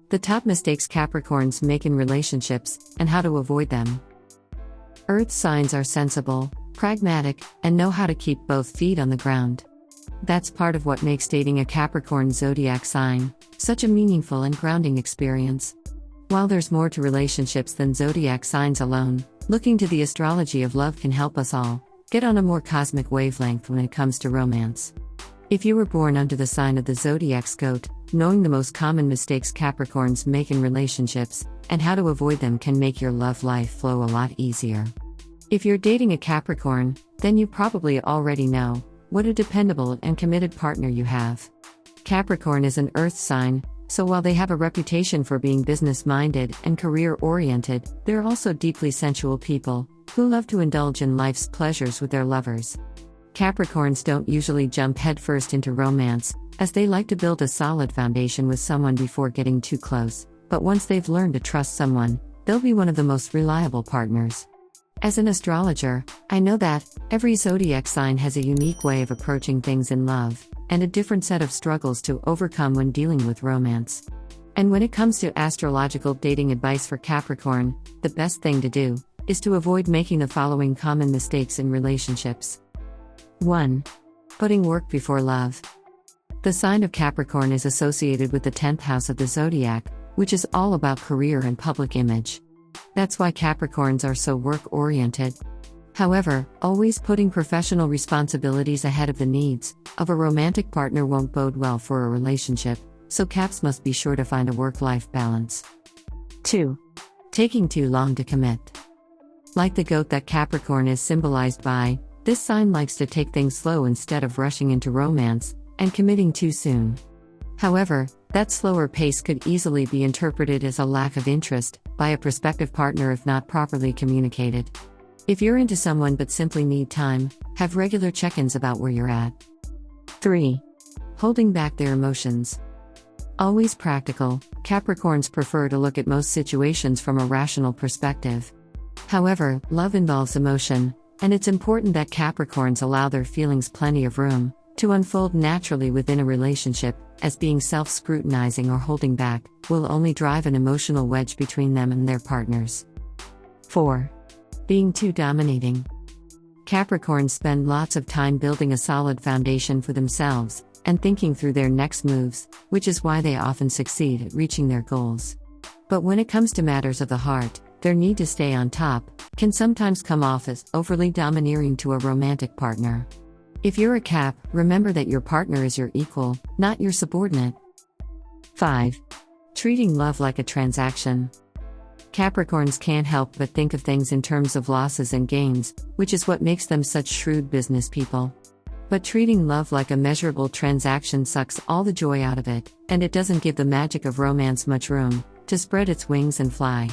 The top mistakes Capricorns make in relationships, and how to avoid them. Earth signs are sensible, pragmatic, and know how to keep both feet on the ground. That's part of what makes dating a Capricorn zodiac sign such a meaningful and grounding experience. While there's more to relationships than zodiac signs alone, looking to the astrology of love can help us all get on a more cosmic wavelength when it comes to romance. If you were born under the sign of the zodiac's goat, knowing the most common mistakes Capricorns make in relationships and how to avoid them can make your love life flow a lot easier. If you're dating a Capricorn, then you probably already know what a dependable and committed partner you have. Capricorn is an earth sign, so while they have a reputation for being business-minded and career-oriented, they're also deeply sensual people who love to indulge in life's pleasures with their lovers. Capricorns don't usually jump headfirst into romance, as they like to build a solid foundation with someone before getting too close, but once they've learned to trust someone, they'll be one of the most reliable partners. As an astrologer, I know that every zodiac sign has a unique way of approaching things in love, and a different set of struggles to overcome when dealing with romance. And when it comes to astrological dating advice for Capricorn, the best thing to do is to avoid making the following common mistakes in relationships. 1. Putting work before love. The sign of Capricorn is associated with the 10th house of the zodiac, which is all about career and public image. That's why Capricorns are so work-oriented. However, always putting professional responsibilities ahead of the needs of a romantic partner won't bode well for a relationship, so Caps must be sure to find a work-life balance. 2. Taking too long to commit. Like the goat that Capricorn is symbolized by, this sign likes to take things slow instead of rushing into romance and committing too soon. However, that slower pace could easily be interpreted as a lack of interest by a prospective partner if not properly communicated. If you're into someone but simply need time, have regular check-ins about where you're at. 3. Holding back their emotions. Always practical, Capricorns prefer to look at most situations from a rational perspective. However, love involves emotion, and it's important that Capricorns allow their feelings plenty of room to unfold naturally within a relationship, as being self-scrutinizing or holding back will only drive an emotional wedge between them and their partners. 4. Being too dominating. Capricorns spend lots of time building a solid foundation for themselves and thinking through their next moves, which is why they often succeed at reaching their goals. But when it comes to matters of the heart, their need to stay on top can sometimes come off as overly domineering to a romantic partner. If you're a Cap, remember that your partner is your equal, not your subordinate. 5. Treating love like a transaction. Capricorns can't help but think of things in terms of losses and gains, which is what makes them such shrewd business people. But treating love like a measurable transaction sucks all the joy out of it, and it doesn't give the magic of romance much room to spread its wings and fly.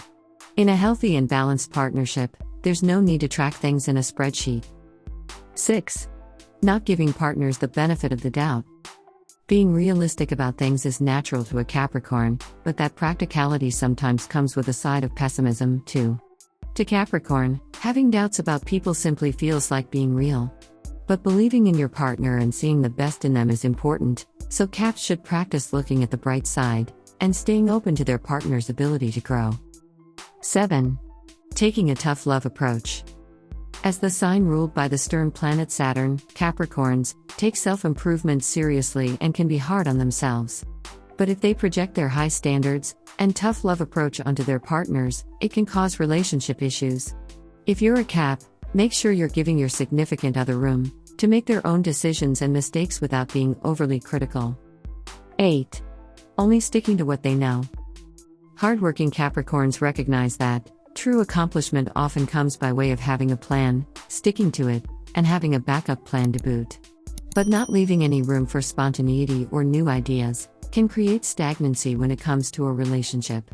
In a healthy and balanced partnership, there's no need to track things in a spreadsheet. 6. Not giving partners the benefit of the doubt. Being realistic about things is natural to a Capricorn, but that practicality sometimes comes with a side of pessimism, too. To Capricorn, having doubts about people simply feels like being real. But believing in your partner and seeing the best in them is important, so Caps should practice looking at the bright side and staying open to their partner's ability to grow. 7. Taking a tough love approach. As the sign ruled by the stern planet Saturn, Capricorns take self-improvement seriously and can be hard on themselves. But if they project their high standards and tough love approach onto their partners, it can cause relationship issues. If you're a Cap, make sure you're giving your significant other room to make their own decisions and mistakes without being overly critical. 8. Only sticking to what they know. Hardworking Capricorns recognize that true accomplishment often comes by way of having a plan, sticking to it, and having a backup plan to boot. But not leaving any room for spontaneity or new ideas can create stagnancy when it comes to a relationship.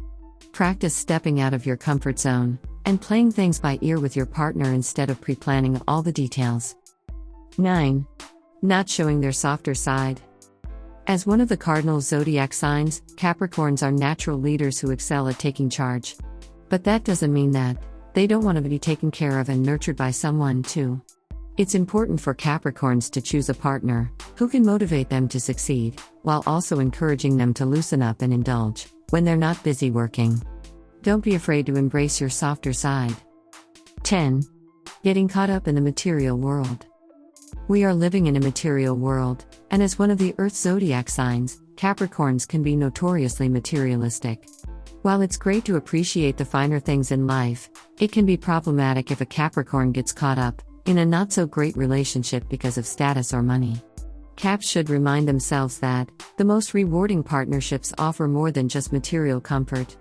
Practice stepping out of your comfort zone and playing things by ear with your partner instead of pre-planning all the details. 9. Not showing their softer side. As one of the cardinal zodiac signs, Capricorns are natural leaders who excel at taking charge. But that doesn't mean that they don't want to be taken care of and nurtured by someone too. It's important for Capricorns to choose a partner who can motivate them to succeed, while also encouraging them to loosen up and indulge, when they're not busy working. Don't be afraid to embrace your softer side. 10. Getting caught up in the material world. We are living in a material world, and as one of the Earth zodiac signs, Capricorns can be notoriously materialistic. While it's great to appreciate the finer things in life, it can be problematic if a Capricorn gets caught up in a not-so-great relationship because of status or money. Caps should remind themselves that the most rewarding partnerships offer more than just material comfort.